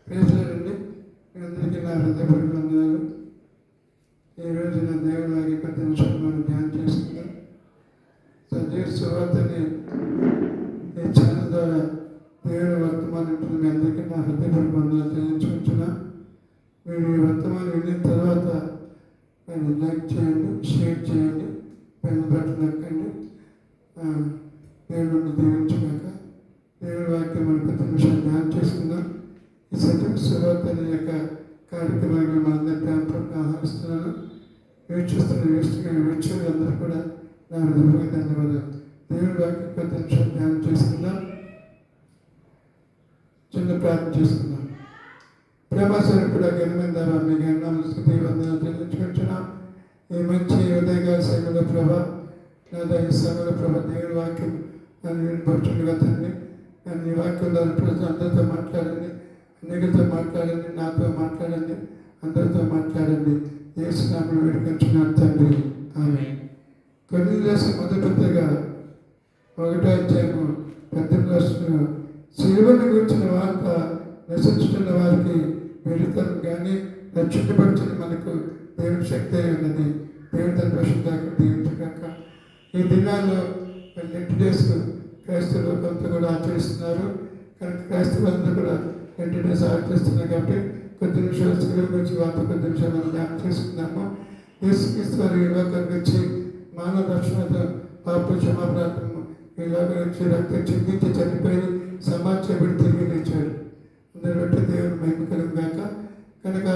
ప్రేక్షలండి అందరికీ నా హృదయపూర్వక వందనాలు. ఈరోజు నా దేవుడు వారి కొత్త నిమిషాలు మనం ధ్యానం చేసుకుందాం. సజీవ సువార్తని ఈ ఛానల్ ద్వారా దేవుడు వర్తమానం మీ అందరికీ నా హృదయపూర్వక వందనాలు తెలియజేసుకుంటున్నా. మీరు ఈ వర్తమానం విన్న తర్వాత మీరు లైక్ చేయండి, షేర్ చేయండి, బెల్ బటన్ నొక్కండి. దేవుడు దీవించుగాక. దేవుడి వాక్యం మన కొత్త నిమిషాలు ధ్యానం చేసుకుందాం. ఈ సజీవ సువార్త అనే యొక్క కార్యక్రమాన్ని మనందరి ధ్యానపూర్వకంగా ఆహ్వానిస్తున్నాను. వీక్షకులు అందరూ కూడా నా హృదయపూర్వక ధన్యవాదాలు. దేవుడి వాక్యం కొత్త నిమిషాలు ధ్యానం చేసుకుందాం. చిన్న ప్రార్థన చేసుకుందాం. ప్రేమస్వరూపుడ ఘనమైన మీ గణనామ స్తుతి వందనాలు చెల్లించుకుంటున్నాం. ఈ మంచి ఉదయకాల సమయంలో ప్రభా నా దయ సమయంలో ప్రభా దేవుడి వాక్యం నన్ను వినపడుతుండగా తండ్రి, నన్ను ఈ వాక్యం ద్వారా ప్రజలు అందరితో మాట్లాడండి, అనేకలతో మాట్లాడండి, నాతో మాట్లాడండి, అందరితో మాట్లాడండి. యేసు నామములో వేడుకొంచున్నాను తండ్రి, ఆమేన్. కొరింథీయులకు రాసిన మొదటి పత్రిక 1వ అధ్యాయము 18వ వచనంలో సిలువను గురించిన వార్త నశించుతున్న వారికి విడుదల కానీ రక్షించబడుతున్న మనకు దేవుని శక్తి అయి ఉన్నది. దేవుని తన పరిశుద్ధాత్మ దీవించుగాక. ఈ దినాల్లో లెంట్ డేస్ క్రైస్తవులు కొంత కూడా ఆచరిస్తున్నారు. కనుక క్రైస్తవులందరూ కూడా లెంట్ డేస్ ఆచరిస్తున్నారు. కాబట్టి కొద్ది నిమిషాలు సిలువ గురించి వార్త కొద్ది నిమిషాలు మనం ధ్యానం చేసుకున్నాము. యేసుక్రీస్తు వారు ఈ లోకానికి వచ్చి మానవ రక్షణతో పాప క్షమాపణార్థము ఈ లోకం వచ్చి రక్తం చిందించి చనిపోయి సమాధి చేయబడి తిరిగి లేచాడు. అందరి బట్టి దేవుని మహిమ కలుగుగాక. కనుక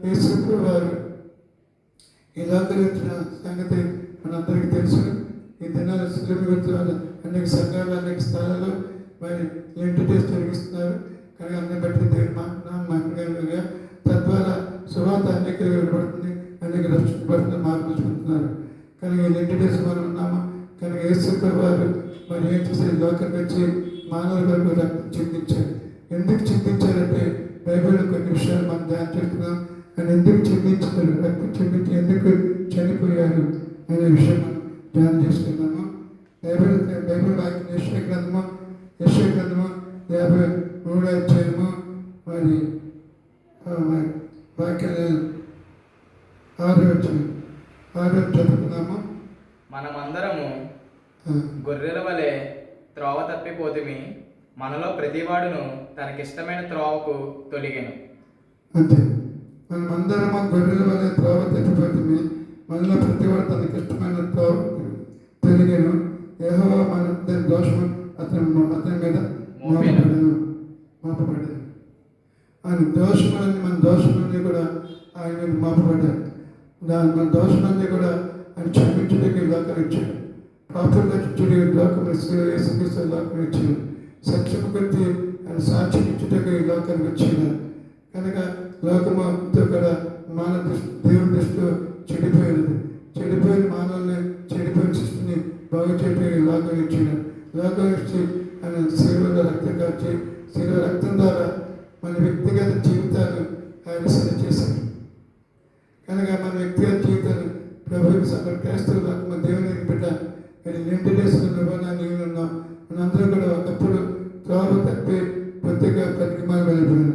యేసు వారు ఈ లోకం వచ్చిన సంగతి మనందరికీ తెలుసు. ఈ దినాలు సిలువ గురించి అనేక సంఘాలు అనేక స్థానాల్లో మరి లెంట్ డేస్ జరిగిస్తున్నారు. కానీ అందరిని బట్టి దేవుని మహిమ కలుగుగా. తద్వారా సువార్త అనేక వినబడుతుంది, అనేక రక్షించబడుతుంది, మార్పులు చూపుతున్నారు. కనుక ఈ లెంట్ డేస్ మనం ఉన్నాము. కనుక యేసు వారు మరి ఏం చేసే లోకానికి వచ్చి మానవుల వరకు రక్తం చిందించారు. ఎందుకు చిందించారంటే బైబిల్లో కొన్ని విషయాలు మనం ధ్యానం చేస్తున్నాం. ఆయన ఎందుకు చిందించారు, రక్తం చిందించి ఎందుకు చనిపోయారు అనే విషయం మనం ధ్యానం చేస్తున్నాము. బైబిల్ వాక్యం యెషయా గ్రంథము 53వ అధ్యాయము మరి వాక్యాలు 6వ చదువుతున్నాము. మనమందరము గొర్రెల వలె త్రోవ తప్పిపోతుమి, మనలో ప్రతివాడును తనకిష్టమైన త్రోవకు తొలిగెను. అంతే, మనమందరము గొర్రెల వలె త్రోవ తప్పిపోతుమి, మనలో ప్రతివాడు తనకిష్టమైన త్రోవకు తొలిగెను. యెహోవా మన దోషము అతని మీద మోపబడేది. ఆయన దోషములన్నీ మన దోషములన్నీ కూడా ఆయన మీద మోపబడ్డారు. మన దోషములన్నీ కూడా ఆయన క్షమించడానికి లోకం ఇచ్చాడు. పాపం రక్షించుడు లోకం యేసుక్రీస్తు లోకం ఇచ్చాడు. సత్యము గురించి ఆయన సాక్షి ఇచ్చుటకు ఈ లోకానికి వచ్చినారు. కనుక లోకమంతా కూడా మానవ దృష్టి దేవుని దృష్టిలో చెడిపోయినది. చెడిపోయిన మానవుల్ని చెడిపోయిన సృష్టిని బాగు చేయడానికి లోకం ఇచ్చినారు. లోకం ఇచ్చి ఆయన శిలువలో రక్తం కాచి శిలువ రక్తం ద్వారా మన వ్యక్తిగత జీవితాలు ఆయన సరి చేశారు. కనుక మన వ్యక్తిగత జీవితాలు ప్రభుత్వ సమర్పిస్తూ మన దేవుని బిడ్డ లెంట్ డేస్లో నీవు ఉన్నాం. మనందరూ కూడా ఒకప్పుడు త్రోవ తప్పి కొద్దిగా పనికిమాలి వెళ్ళిపోయారు.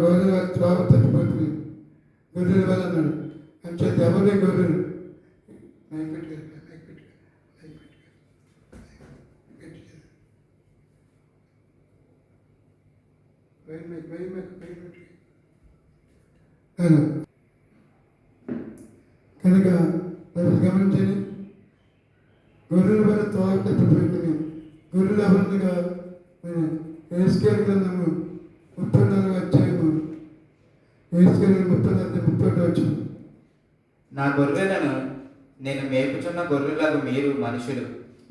గొర్రెల వారి త్రోవ తప్పిపోతుంది, గొర్రెల వల్ల అన్నాడు. అంచేది ఎవరే గొర్రెలు కనుక గమనించండి. గొర్రెల వల్ల త్రోవ తప్పిపోయింది. గొర్రెలు ఎవరిగా యేసుకేలు గ్రంథము 34వ అధ్యాయము 31వ వచనం. నా గొర్రెలను నేను మేపుచున్న గొర్రెలకు మీరు మనుషులు,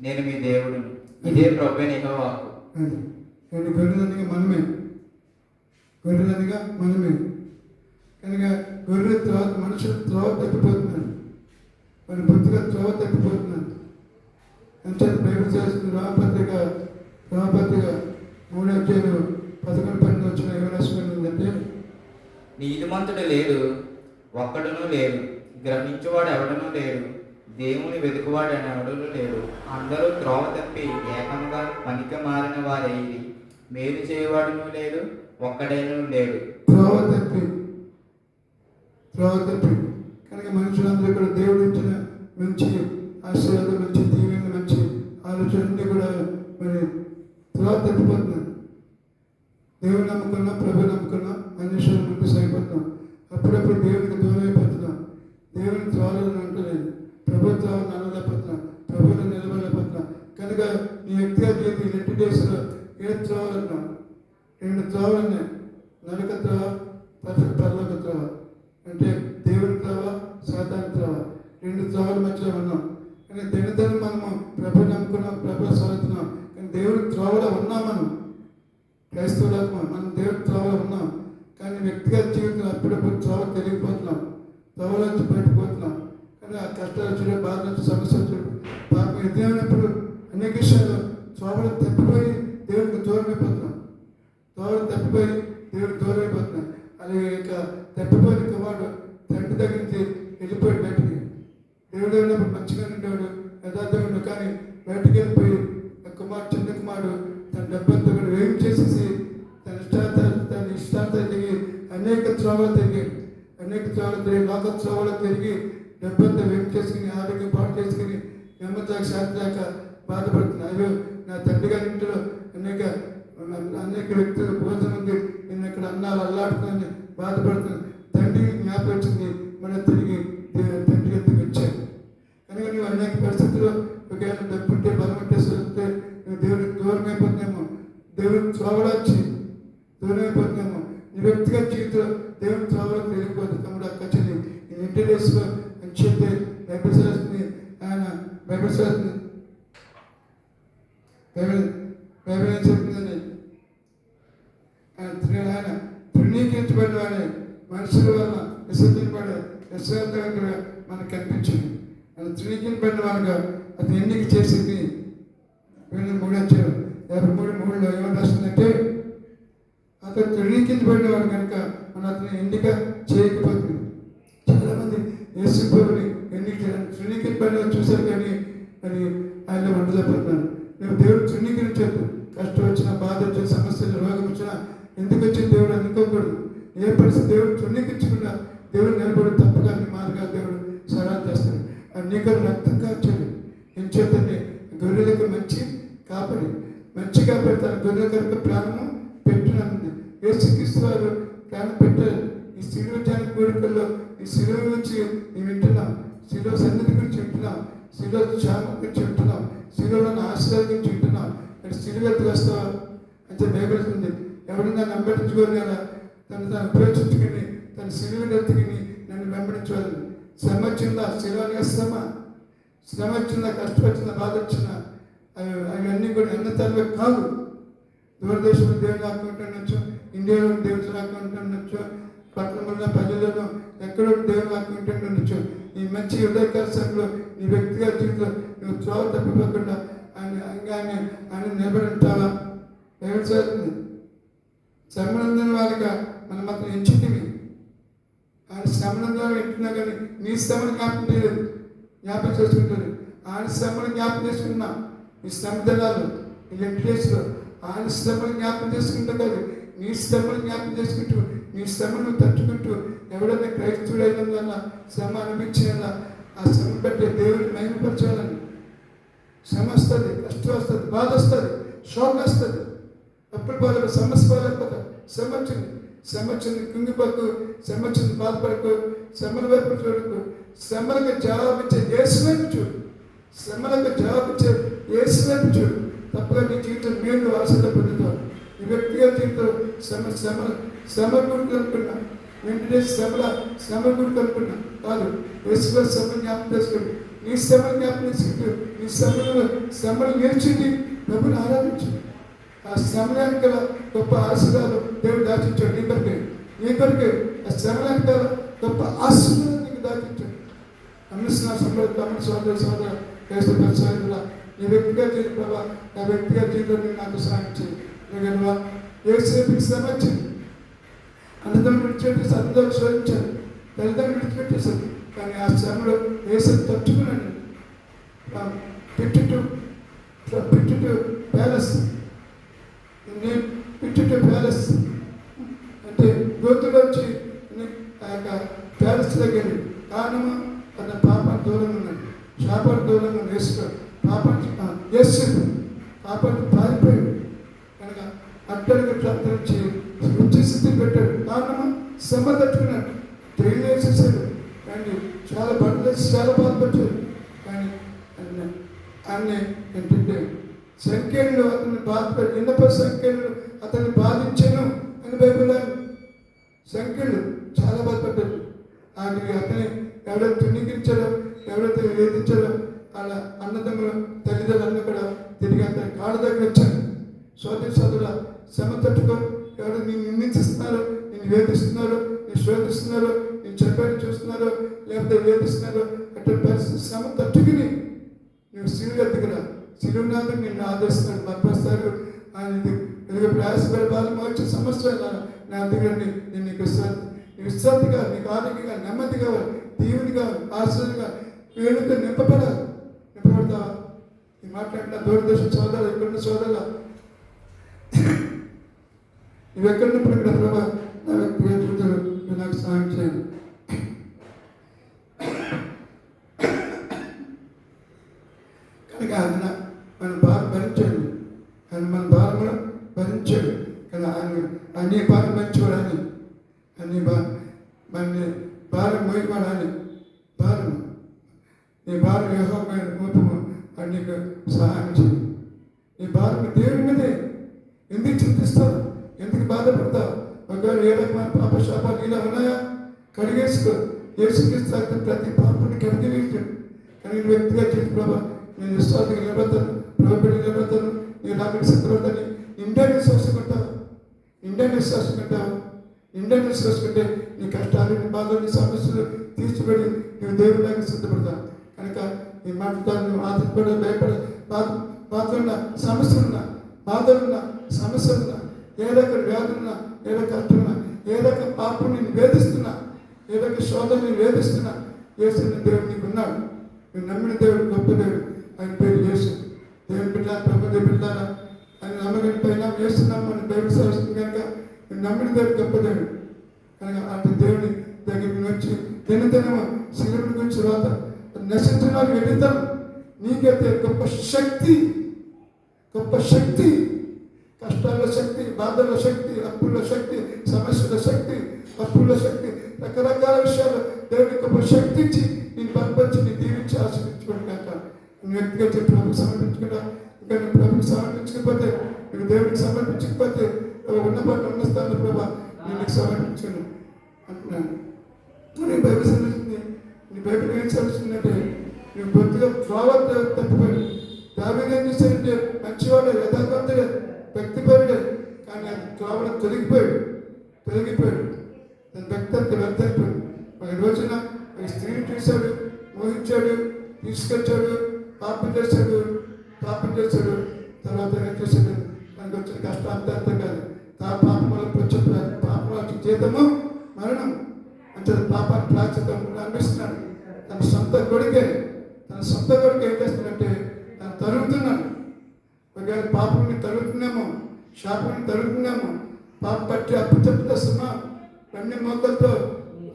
నేను మీ దేవుడును. ఇదే ప్రభువైన యెహోవా వాక్కు. అది గొర్రెలనిగా మనమే, గొర్రెలనిగా మనమే. కనుక గొర్రె త్రోవ మనుషులు త్రోవ తప్పిపోతున్నాడు, మన బుద్ధిగా త్రోవ తప్పిపోతున్నాడు. అంటే బైబిల్ చేస్తున్న రామపత్రిక 3వ అధ్యాయం 11-12 వచ్చిన ఏమంటే నీతిమంతుడు లేడు, ఒక్కడునూ లేడు, గ్రహించువాడు ఎవడనూ లేడు, దేవుని వెతుకువాడు ఎవడనూ లేడు. అందరూ త్రోవ తప్పి ఏకంగా పనికి మారిన వారైరి, మేలు చేయవాడును లేడు, ఒక్కడైనను లేడు. త్రోవ తప్పి కనుక మనుషులందరూ కూడా దేవుడు ఇచ్చిన మంచి ఆశీర్వాదం, మంచి దీవెన, మంచి ఆలోచనలు కూడా మరి త్రోవ తప్పిపోతున్నాం. దేవుని నమ్ముకున్నాం, ప్రభు నమ్ముకున్నాం, మనుషులు ముందు సాగిపోతున్నాం. అప్పుడప్పుడు దేవునికి దూరం అయిపోతున్నాం. దేవుని త్రోవలను అంటలేదు, ప్రభు త్రోవలను అనలేకపోతున్నాం, ప్రభుత్వం నిలబడలేకపోతున్నాం. కనుక నీ వ్యక్తిగత జీవితం 2 డేస్లో 7 త్రోవలు ఉన్నాం. 2 త్రోవలు ఉన్నాయి, నరక త్రోవ, పరలోక త్రోవ. అంటే దేవుని త్రోవ, సాతాను త్రోవ, 2 త్రోవల మధ్యలో ఉన్నాం. కానీ దినదినం మనము ప్రభు నమ్ముకున్నాం, ప్రభు సాగుతున్నాం. కానీ దేవుని త్రోవలో ఉన్నాం. క్రైస్తవులకు మనం దేవుని త్రోవలో ఉన్నాం. కానీ వ్యక్తిగత జీవితంలో అప్పుడప్పుడు త్రోవ తెలియకపోతున్నాం, త్రోవలో నుంచి బయటపోతున్నాం. కానీ ఆ కష్టాలు చూడే, బాధ నుంచి, సమస్యలు చూడు, పాపం ఎదురైనప్పుడు అనేక విషయాలు త్రోవలు తప్పిపోయి దేవునికి దూరం అయిపోతున్నాం. త్రోవలు తప్పిపోయి దేవుడికి దూరం అయిపోతున్నాం. అలాగే ఇక తప్పిపోయిన కుమారుడు తండ్రి దగ్గర నుంచి వెళ్ళిపోయాడు బయటికి. దేవుడు ఉన్నప్పుడు మంచిగా ఉండేవాడు, యథార్థంగా. కానీ బయటికి వెళ్ళిపోయి ఆ కుమారుడు, చిన్న కుమారుడు తన డబ్బంతా కూడా వేయం చేసేసి తన ఇష్టాంతా తిరిగి అనేక త్రోవలు తిరిగి లోక త్రోవలు తిరిగి డబ్బంతా వేయం చేసుకుని, ఆరోగ్యం పాటు చేసుకుని, నెమ్మదిగా శాంతి దాకా బాధపడుతున్నాను. అయ్యో, నా తండ్రి గారి ఇంట్లో అనేక వ్యక్తుల భోజనం ఉంది, నేను ఇక్కడ అన్నాలు అల్లాడుతున్నాను, బాధపడుతున్నాను. తండ్రి జ్ఞాపకం వచ్చింది, మనం తిరిగి తండ్రి ఎందుకు వచ్చాను. కనుక నువ్వు అనేక పరిస్థితుల్లో ఒకవేళ డబ్బుంటే, బలం ఉంటే, సొంతే నువ్వు దేవుడికి దూరం అయిపోతున్నామో, దేవుడికి త్రోవలో వచ్చి దూరం అయిపోతున్నామో. నీ వ్యక్తిగత జీవితంలో దేవుని త్రోవలో తెలియకపోతుంది. తమ్ముడు, అక్క, చెల్లి, నేను 2 డేస్లో అని చెప్తే బైబిల్ శాస్త్రిని బైబిల్ ఏం చెప్తుందని ఆయన తృణీకరించబడిన వాడే మనుషుల వల్ల విసర్జించబడే విశ్వాసంగా మనకు కనిపించింది. ఆయన తృణీకరించబడిన వాడుగా అది ఎన్నిక చేసింది. 53:53 ఏమని రాస్తుందంటే, అతను తృణీకరించబడిన వాడు కనుక మనం అతను ఎన్నిక చేయకపోతుంది. చాలామంది యేసు ప్రభుని ఎన్నిక తృణీకరించబడిన చూశారు, కానీ మరి ఆయన ఉండలేకపోతున్నాను. నువ్వు దేవుడు తృణీకరించద్దు. కష్టం వచ్చినా, బాధ వచ్చిన, సమస్యలు, రోగం వచ్చినా ఎందుకు వచ్చింది దేవుడు అనుకోకూడదు. ఏ పరిస్థితి దేవుడు తృణీకరించకుండా దేవుడు నిలబడి తప్పగా నీ మార్గాలు దేవుడు సహాయం చేస్తాడు. నీకు రక్తం కాల్చాడు. ఏం చేతండి, గొర్రెలకు మంచి కాపరి తన గొర్రెల కనుక ప్రాణము పెట్టినది. యేసుక్రీస్తు వారు ప్రాణం పెట్టారు. ఈ శిలువ జాన కోరికల్లో ఈ శిలువ గురించి నేను వింటున్నాం, శిలువ సన్నిధి గురించి వింటున్నాం, శిలువ క్షేమం గురించి వింటున్నాం, శిలువలో ఆశీర్వాదం గురించి వింటున్నాం. అంటే శిలువ ఎత్తుకు వస్తావా అంటే బైబిల్ ఉంది, ఎవరైనా వెంబడించుకోని కదా తను ఉపయోగించుకుని తన శిలువని ఎత్తుకుని నన్ను వెంబడించాలి. శ్రమ వచ్చిందా, శిలువగా శ్రమ వచ్చిందా, కష్టం వచ్చిందా, బాధ వచ్చిందా, అవన్నీ కూడా ఎన్నతరమే కాదు. దూరదేశంలో దేవుని ఆకుంటుండొచ్చు, ఇండియాలో దేవుని ఆకుంటుండొచ్చు, పట్టణంలో ప్రజలను ఎక్కడో దేవుని ఆకుంటుండొచ్చు. ఈ మంచి ఉదయకాల సమయంలో నీ వ్యక్తిగత జీవితంలో నువ్వు త్రోవ తప్పిపోకుండా ఆయన నిలబడి వ్యవసాయం శ్రమనందని వాళ్ళగా మనం మాత్రం ఎంచుకుని ఆయన శ్రమనంగా వింటున్నా, కానీ నీ శ్రమను జ్ఞాపకం చేసుకుంటారు. ఆయన శ్రమను జ్ఞాపకం చేసుకున్నా, ఈ శ్రమ దినాలు ఈ 2 డేస్లో ఆయన శ్రమను జ్ఞాపకం చేసుకుంటా కాదు, నీ శ్రమను జ్ఞాపకం చేసుకుంటూ, నీ శ్రమను తట్టుకుంటూ, ఎవడైనా క్రైస్తవుడైన శ్రమ అనిపించేలా ఆ శ్రమ పెట్టే దేవుడిని మహిమపరచాలని. శ్రమ వస్తుంది, కష్టం వస్తుంది, బాధ వస్తుంది, షాక్ వస్తుంది, అప్పుడు బాధపడ సమస్య బాధపడతారు. శ్రమ వచ్చింది కుంగిపోకు, శ్రమ వచ్చింది బాధపడకు, శ్రమల వైపు చూడకు, శ్రమలకు జవాబిచ్చే యేసు వైపు చూడు, శ్రమలకు జవాబిచ్చే యేసు వైపు చూడు. తప్పగా నీ జీవితం మేలు ఆశలు పొందుతావు. నీ వ్యక్తిగత జీవితం శ్రమ గుడికి అనుకున్నా, వెంటనే శ్రమ గుడికి అనుకున్నా కాదు. యేసులో శ్రమ జ్ఞాపకం చేసుకోండి, నీ శ్రమ జ్ఞాపకం చేసుకుంటూ నీ శ్రమను నేర్చుంది ప్రభుని ఆరాధించు. ఆ శ్రమలానికి గల గొప్ప ఆశీర్వాదం దేవుడు దాచించాడు నీ కొరకే ఆ శ్రమలానికి గల గొప్ప ఆశీర్వాదం నీకు దాచించాడు. అమ్మిస్తున్న సమయంలో తమిళ సోదర క్రైస్తవ నీ వ్యక్తిగత జీవితం ప్రభావ, నా వ్యక్తిగత జీవితం నాకు సహాయం చేయగలవా? ఏసేపుకి శ్రమ వచ్చింది, అన్నదమ్ములు విడిచిపెట్టేసి అందరూ శోధించారు, తల్లిదండ్రులు విడిచిపెట్టేశారు. కానీ ఆ శ్రమలో ఏసేపు తట్టుకున్నాను. పిట్టు ప్యాలెస్ టు ప్యాలెస్ అంటే గోతులో వచ్చి ఆ యొక్క ప్యాలెస్ దగ్గర కారణము తన పాపాన్ని దూరంగా ఉన్నాడు, శాపాన్ని దూరంగా వేసుకోడు, పాపాన్ని పారిపోయాడు కనుక అట్టడికి ప్రాంతరించి ఉచ్చి స్థితి పెట్టాడు. కారణము శ్రమ తట్టుకున్నాడు, జైలు వేసేసాడు, కానీ చాలా బండ్లేసి చాలా బాధపడ్డాడు. కానీ ఆయన ఏంటంటే సంఖ్యలు అతన్ని బాధపడి ఇన్నప సంఖ్యలు అతన్ని బాధించను అని బైబిల్. సంఖ్యలు చాలా బాధపడ్డాడు. ఆఖరికి అతని ఎవరైతే తుణీకరించాడో, ఎవరైతే వేధించాడో వాళ్ళ అన్నదమ్ములు తల్లిదండ్రులు కూడా తిరిగి అతని కాళ్ళ దగ్గర వచ్చాను. సోదరుల శ్రమ తట్టుకో, ఎవరు నేను నిందిస్తున్నారో, నేను వేధిస్తున్నారో, నేను శోధిస్తున్నారో, నేను చెప్పాను చూస్తున్నారో, లేకపోతే వేధిస్తున్నారో అటువంటి పరిస్థితి శ్రమ తట్టుకుని నువ్వు శివుడు ఎత్తుకురా, శివునాథుడు నిన్ను ఆదరిస్తున్నాడు, బలపరుస్తాడు. ఆయన ఎదుగు ప్రయాసపడే బాధ వచ్చే సమస్య నా దగ్గర నేను నీకు విశ్రాంతిగా, నీకు ఆరోగ్యంగా, నెమ్మది కావాలి, దీవుని కావాలి, ఆశ్రయంగా వీళ్ళతో నింపబడతావా? ఈ మాట్లాడిన దూరదర్శన సోదరు, ఎక్కడున్న సోదరుల నువ్వు ఎక్కడున్నప్పుడు ఇక్కడ ప్రభా నా వ్యక్తిగత నాకు సహాయం చేయండి. కనుక ఆయన మన భారం భరించాడు, ఆయన మన భారమును భరించాడు కదా. ఆయన అన్ని భారం భరించేవాడు, అన్ని మన భారం మోయవాడు, భారం నీ భారం యెహోవా రూపము అని నీకు సహాయం చేయి. నీ భారం దేవుడి మీదే. ఎందుకు చింతిస్తావు, ఎందుకు బాధపడతావు? ఒకవేళ ఏ రకమైన పాప శాపాలు ఇలా ఉన్నాయా కడిగేసుకో. యేసుక్రీస్తు ప్రతి పాపని కడిగేసాడు. కానీ నేను వ్యక్తిగా చేసి ప్రభా నేను విశ్వాసంగా నిలబడతాను, ప్రభుత్వం నిలబడతాను, నేను నాకు సిద్ధపడతాను. ఇండియాని విశ్వాసకుంటావు, ఇండియాని విశ్వాసకుంటావు. ఇండియాని విశ్వాసకుంటే నీ కష్టాలు, నీ బాధలు, నీ సమస్యలు తీర్చిబడి నువ్వు దేవుడిలాగా సిద్ధపడతావు. కనుక నీ మాట్లాడు, నువ్వు ఆధారపడ, భయపడ, బాధలున్నా, సమస్యలున్నా, బాధలున్నా, సమస్యలున్నా, ఏ రకం వ్యాధులున్నా, ఏ రకం కష్టమున్నా, ఏ రకం పాపం నేను వేధిస్తున్నా, ఏ రకం శోధన నేను వేధిస్తున్నా, యేసు దేవుడు నీకున్నాడు. నువ్వు నమ్మిన దేవుడు గొప్ప దేవుడు. ఆయన పేరు యేసు. దేవుని బిడ్డ, ప్రభుత్వ బిడ్డారా ఆయన నమ్మకం పైన వేస్తున్నాం మన దేవుడు సేవిస్తుంది కనుక నువ్వు నమ్మిన దేవుడు గొప్ప దేవుడు. కనుక అటు దేవుని దగ్గరికి వచ్చి దినదినము శిలువుని గురించి రాత నశించిన వాళ్ళు వెళుతాం. నీకైతే గొప్ప శక్తి, గొప్ప శక్తి, కష్టాల శక్తి, బాధల శక్తి, అప్పుల శక్తి, సమస్యల శక్తి, అప్పుల శక్తి, రకరకాల విషయాలు దేవుని గొప్ప శక్తి ఇచ్చి నేను బలపరిచి నీ దీవించి ఆశీర్వించుకుంటాక నువ్వు వ్యక్తిగా చెప్పి ప్రభుకు సమర్పించుకుంటా. ఇంకా నువ్వు ప్రభుకి సమర్పించకపోతే, నువ్వు దేవుడికి సమర్పించకపోతే ఉన్న పాటు ఉన్న స్థానంలో ప్రభా నేను నీకు సమర్పించాను అంటున్నాను. నీ బైబిల్ చదువుతుంది, నీ బైబిల్ ఏం చదువుతుందంటే నువ్వు బొత్తిగా త్రోవ తప్పిపోయాడు. దావీదు ఏం చేశాడంటే మంచివాడే, యథార్థవంతుడే, వ్యక్తిపరుడే, కానీ అది త్రోవలో తొలగిపోయాడు. తన వ్యక్తిత్వం వ్యర్థమైపోయాడు. ఒక రోజున ఒక స్త్రీని చూశాడు, మోహించాడు, తీసుకొచ్చాడు, పాపం చేశాడు. తర్వాత ఏం చేశాడు? మనకు వచ్చిన కష్టం అంతా అర్థం కాదు. పాపం వల్ల వచ్చే పాపం వచ్చే జీతము మరణం. అంటే పాపాన్ని ప్రాచితం అనిపిస్తున్నాడు. తన సొంత కొడుకే ఏం చేస్తున్నాడంటే తను తరుగుతున్నాడు. ఒకవేళ పాపంని తరుగుతున్నామో, శాపాన్ని తరుగుతున్నామో, పాప పట్టి అప్పు చెప్తామా అన్ని మొక్కలతో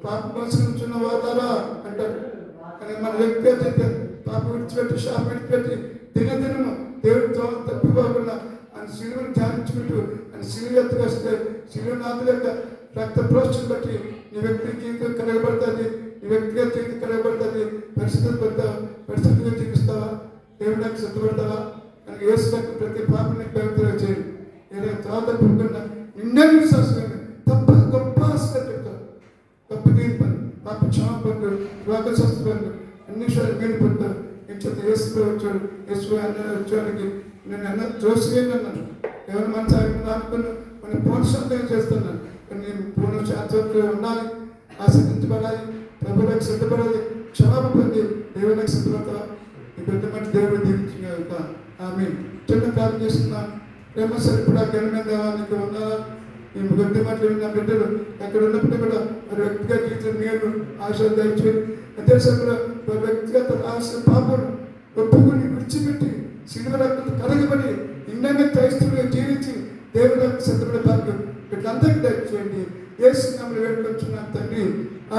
పాప మోసుకున్న వాదారా అంటారు. కానీ మన వ్యక్తి అయితే పాప విడిచిపెట్టి, శాపం విడిచిపెట్టి దినదినము దేవుడితో తప్పిపోకుండా ఆయన శిలువను ధ్యానించుకుంటూ ఆయన శిలువ ఎత్తుకొస్తే శిలువనాథుల యొక్క రక్త ప్రోక్షను బట్టి నీ వ్యక్తి జీవితం కలగబడుతుంది, నీ వ్యక్తిగత జీవితం కలగబడుతుంది. పరిస్థితిగా జీవిస్తావా? దేవుడికి సిద్ధపడతావా? కనుక యేసు ప్రతి పాపని పవిత్రంగా చేయండి. ఏదైనా తర్వాత పుట్టుకున్నా నిండా విశ్వాసం తప్ప గొప్ప ఆశగా చెప్తావు. గొప్ప దీపం, పాప క్షమ పనులు, రోగ స్వస్థ పనులు అన్ని విషయాలు మేలు పడతారు. ఇంకొక యేసు వచ్చాడు, యేసు వచ్చానికి నేను అన్న చూసివేయన్నాను. ఎవరు మనసు అనుకున్నా మనం పూర్ణశాంతంగా చేస్తున్నాను. కానీ నేను పూర్ణ శాంతంగా ఉండాలి, ఆశీర్దించబడాలి, ప్రభులకు సిద్ధపడాలి, క్షమాపణ పొంది దేవునికి సిద్ధపడతావా? ఈ పెద్ద మంచి దేవుడు దీవించగలుగుతా. ఆమె చిన్న ప్రార్థన చేస్తున్నాను. ప్రేమ సరిపడా ఘనమైన నీకు ఉన్నారా? ఈ గొడ్డి మాటలు విన్న బిడ్డలు ఎక్కడ ఉన్నప్పుడు కూడా మరి వ్యక్తిగత జీవితం మీరు ఆశలు దయచేది. అదే సమయంలో వ్యక్తిగత ఆశ పాపను ఒప్పుకుని విడిచిపెట్టి శిలువ రక్తం కలగబడి ఇండియన్ క్రైస్తవులుగా జీవించి దేవుడు సిద్ధపడే భాగ్యం వీళ్ళందరికీ దయచేయండి. యేసు నామములో వేడుకొంచున్నాను తండ్రి.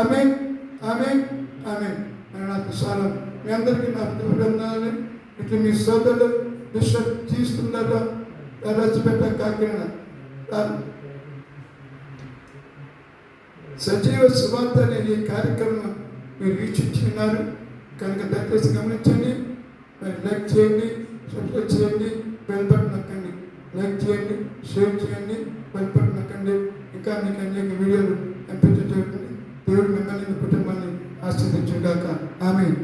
ఆమేన్, ఆమేన్, ఆమేన్. నాకు సారం మీ అందరికీ నా వందనాలు. ఇట్లా మీ సోదరులు బిషప్ జీవిస్తున్నారు రాజపేట కాకినాడ సజీవ సువార్త అనే ఈ కార్యక్రమం మీరు వీక్షించుకున్నారు కనుక దయచేసి గమనించండి. మరి లైక్ చేయండి, సబ్స్క్రైబ్ చేయండి, బెల్ బటన్ నొక్కండి. లైక్ చేయండి, షేర్ చేయండి, బెల్ బటన్ నొక్కండి. ఇంకా మీకు అనేక వీడియోలు పంపించండి. దేవుడు మిమ్మల్ని కుటుంబాన్ని ఆశీర్వదించుగాక. ఆమేన్.